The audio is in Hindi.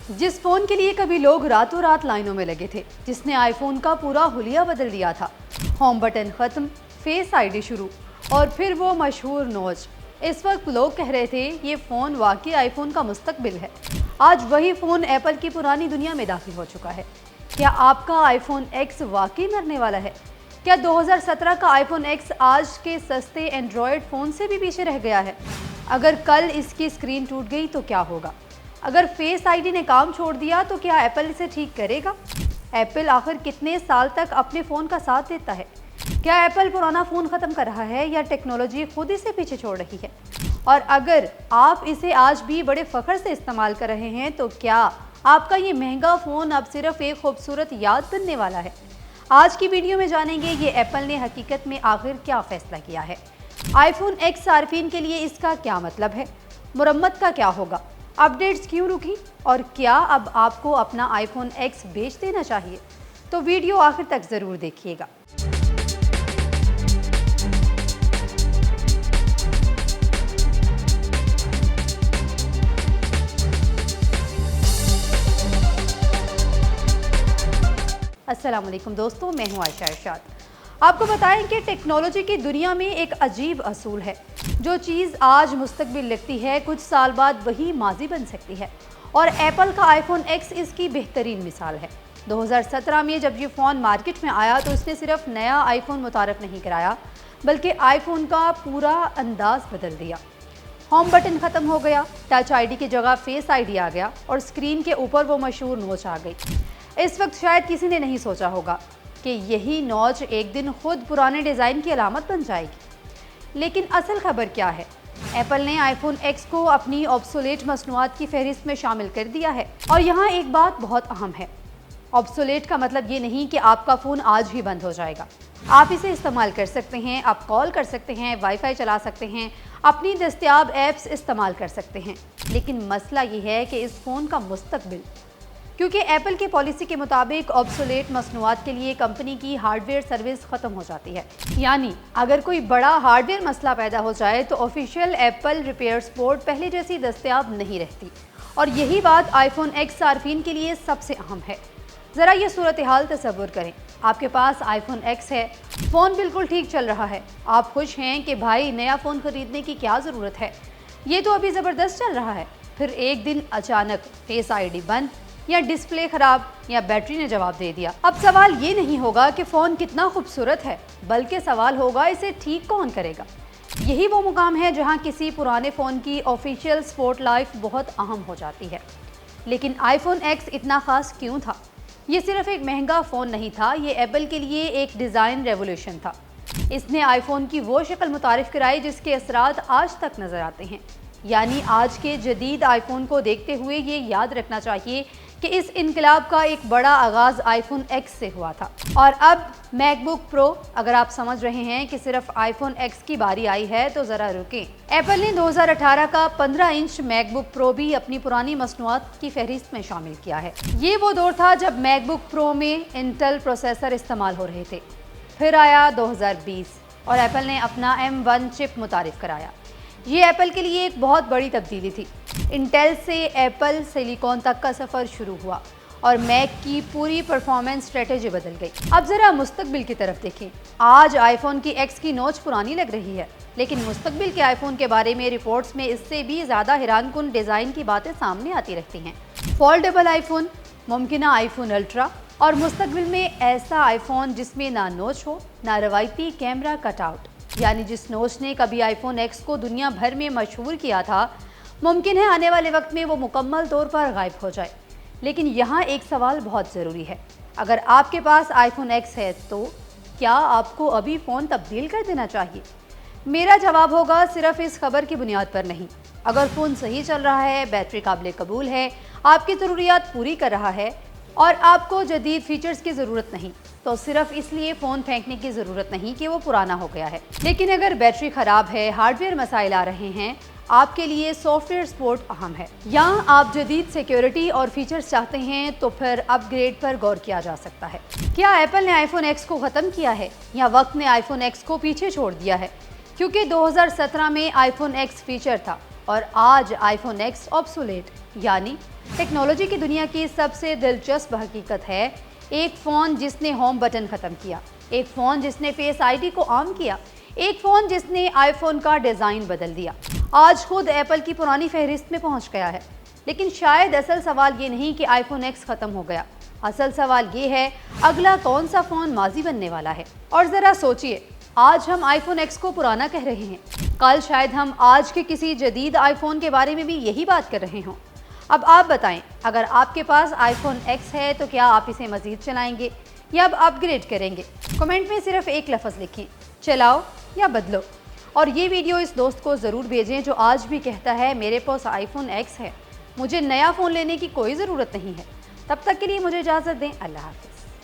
जिस फोन के लिए कभी लोग रातों रात लाइनों में लगे थे, जिसने आईफोन का पूरा हुलिया बदल दिया था। होम बटन खत्म, फेस आईडी शुरू और फिर वो मशहूर नोच। इस वक्त लोग कह रहे थे ये फोन वाकई आईफोन का मुस्तकबिल है। आज वही फोन एप्पल की पुरानी दुनिया में दाखिल हो चुका है। क्या आपका आईफोन एक्स वाकई मरने वाला है? क्या 2017 का आईफोन एक्स आज के सस्ते एंड्रॉयड फ़ोन से भी पीछे रह गया है? अगर कल इसकी स्क्रीन टूट गई तो क्या होगा? अगर फेस आईडी ने काम छोड़ दिया तो क्या एप्पल इसे ठीक करेगा? एप्पल आखिर कितने साल तक अपने फ़ोन का साथ देता है? क्या एप्पल पुराना फ़ोन ख़त्म कर रहा है या टेक्नोलॉजी खुद इसे पीछे छोड़ रही है? और अगर आप इसे आज भी बड़े फ़ख्र से इस्तेमाल कर रहे हैं तो क्या आपका ये महंगा फ़ोन अब सिर्फ एक खूबसूरत याद बनने वाला है? आज की वीडियो में जानेंगे ये एप्पल ने हकीकत में आखिर क्या फैसला किया है। आईफोन एक्स सार्फिन के लिए इसका क्या मतलब है? मुरम्मत का क्या होगा? अपडेट्स क्यों रुकी? और क्या अब आपको अपना आईफोन एक्स बेच देना चाहिए? तो वीडियो आखिर तक ज़रूर देखिएगा। अस्सलामुअलैकुम दोस्तों, मैं हूं आयशा इरशाद। आपको बताएं कि टेक्नोलॉजी की दुनिया में एक अजीब असूल है। जो चीज़ आज मुस्तकबिल लगती है, कुछ साल बाद वही माजी बन सकती है। और एप्पल का आईफोन एक्स इसकी बेहतरीन मिसाल है। 2017 में जब ये फ़ोन मार्केट में आया तो इसने सिर्फ नया आईफोन मुतारफ़ नहीं कराया, बल्कि आईफोन का पूरा अंदाज बदल दिया। होम बटन ख़त्म हो गया, टच आईडी की जगह फेस आईडी आ गया और स्क्रीन के ऊपर वो मशहूर नोच आ गई। इस वक्त शायद किसी ने नहीं सोचा होगा कि यही नॉच एक दिन खुद पुराने डिज़ाइन की अलामत बन जाएगी। लेकिन असल खबर क्या है? एप्पल ने आईफोन एक्स को अपनी ऑब्सोलेट मसनूआत की फहरिस्त में शामिल कर दिया है। और यहाँ एक बात बहुत अहम है। ऑब्सोलेट का मतलब ये नहीं कि आपका फ़ोन आज ही बंद हो जाएगा। आप इसे इस्तेमाल कर सकते हैं, आप कॉल कर सकते हैं, वाईफाई चला सकते हैं, अपनी दस्तयाब ऐप्स इस्तेमाल कर सकते हैं। लेकिन मसला ये है कि इस फ़ोन का मुस्तकबिल, क्योंकि एप्पल की पॉलिसी के मुताबिक ऑब्सोलेट मसनूआत के लिए कंपनी की हार्डवेयर सर्विस ख़त्म हो जाती है। यानी अगर कोई बड़ा हार्डवेयर मसला पैदा हो जाए तो ऑफिशियल एप्पल रिपेयर सपोर्ट पहले जैसी दस्तयाब नहीं रहती। और यही बात आईफोन एक्स सार्फिन के लिए सबसे अहम है। ज़रा ये सूरत हाल तसव्वुर करें। आपके पास आईफोन एक्स है, फ़ोन बिल्कुल ठीक चल रहा है, आप खुश हैं कि भाई नया फ़ोन ख़रीदने की क्या ज़रूरत है, ये तो अभी ज़बरदस्त चल रहा है। फिर एक दिन अचानक फेस आईडी बंद या डिस्प्ले खराब या बैटरी ने जवाब दे दिया। अब सवाल ये नहीं होगा कि फ़ोन कितना खूबसूरत है, बल्कि सवाल होगा इसे ठीक कौन करेगा। यही वो मुकाम है जहां किसी पुराने फ़ोन की ऑफिशियल सपोर्ट लाइफ बहुत अहम हो जाती है। लेकिन आईफोन एक्स इतना ख़ास क्यों था? ये सिर्फ एक महंगा फ़ोन नहीं था, ये एप्पल के लिए एक डिज़ाइन रेवोल्यूशन था। इसने आईफोन की वो शक्ल मुतारिफ़ कराई जिसके असरात आज तक नज़र आते हैं। यानी आज के जदीद आईफोन को देखते हुए ये याद रखना चाहिए कि इस इनकलाब का एक बड़ा आगाज़ आईफोन एक्स से हुआ था। और अब मैकबुक प्रो, अगर आप समझ रहे हैं कि सिर्फ आईफोन एक्स की बारी आई है तो ज़रा रुकें। एप्पल ने 2018 का 15 इंच मैकबुक प्रो भी अपनी पुरानी मसनूआत की फहरिस्त में शामिल किया है। ये वो दौर था जब मैकबुक प्रो में इंटेल प्रोसेसर इस्तेमाल हो रहे थे। फिर आया 2020 और एप्पल ने अपना M1 चिप मुतारिफ़ कराया। ये एप्पल के लिए एक बहुत बड़ी तब्दीली थी। इंटेल से एप्पल सिलिकॉन तक का सफ़र शुरू हुआ और मैक की पूरी परफॉर्मेंस स्ट्रेटेजी बदल गई। अब ज़रा मुस्तकबिल की तरफ देखें। आज आईफोन की एक्स की नोच पुरानी लग रही है, लेकिन मुस्तकबिल के आईफोन के बारे में रिपोर्ट्स में इससे भी ज़्यादा हैरानकुन डिज़ाइन की बातें सामने आती रहती हैं। फोल्डेबल आईफोन, मुमकिना आईफोन अल्ट्रा और मुस्तकबिल में ऐसा आईफोन जिसमें ना नोच हो ना रवायती कैमरा कटआउट। यानी जिस नोच ने कभी आईफोन एक्स को दुनिया भर में मशहूर किया था, मुमकिन है आने वाले वक्त में वो मुकम्मल तौर पर गायब हो जाए। लेकिन यहाँ एक सवाल बहुत ज़रूरी है। अगर आपके पास आईफोन एक्स है तो क्या आपको अभी फ़ोन तब्दील कर देना चाहिए? मेरा जवाब होगा सिर्फ इस खबर की बुनियाद पर नहीं। अगर फ़ोन सही चल रहा है, बैटरी काबिल कबूल है, आपकी ज़रूरियात पूरी कर रहा है और आपको जदीद फीचर्स की ज़रूरत नहीं, तो सिर्फ इसलिए फ़ोन फेंकने की ज़रूरत नहीं कि वो पुराना हो गया है। लेकिन अगर बैटरी ख़राब है, हार्डवेयर मसाइल आ रहे हैं, आपके लिए सॉफ्टवेयर सपोर्ट अहम है, या आप जदीद सिक्योरिटी और फीचर्स चाहते हैं तो फिर अपग्रेड पर गौर किया जा सकता है। क्या एप्पल ने आईफोन एक्स को ख़त्म किया है या वक्त ने आईफोन एक्स को पीछे छोड़ दिया है? क्योंकि 2017 में आईफोन एक्स फीचर था और आज आईफोन एक्स ऑब्सोलेट यानी टेक्नोलॉजी की दुनिया की सबसे दिलचस्प हकीकत है एक फ़ोन जिसने होम बटन ख़त्म किया, एक फ़ोन जिसने फेस आईडी को आम किया, एक फ़ोन जिसने आईफोन का डिज़ाइन बदल दिया, आज खुद एप्पल की पुरानी फहरिस्त में पहुंच गया है। लेकिन शायद असल सवाल ये नहीं कि आईफोन एक्स ख़त्म हो गया, असल सवाल ये है अगला कौन सा फ़ोन माजी बनने वाला है। और ज़रा सोचिए, आज हम आईफोन एक्स को पुराना कह रहे हैं, कल शायद हम आज के किसी जदीद आईफोन के बारे में भी यही बात कर रहे हों। अब आप बताएं, अगर आपके पास आईफोन एक्स है तो क्या आप इसे मज़ीद चलाएंगे या अब अपग्रेड करेंगे? कमेंट में सिर्फ एक लफ्ज़ लिखें, चलाओ या बदलो। और ये वीडियो इस दोस्त को ज़रूर भेजें जो आज भी कहता है मेरे पास आईफोन एक्स है, मुझे नया फ़ोन लेने की कोई ज़रूरत नहीं है। तब तक के लिए मुझे इजाज़त दें। अल्लाह हाफ़िज़।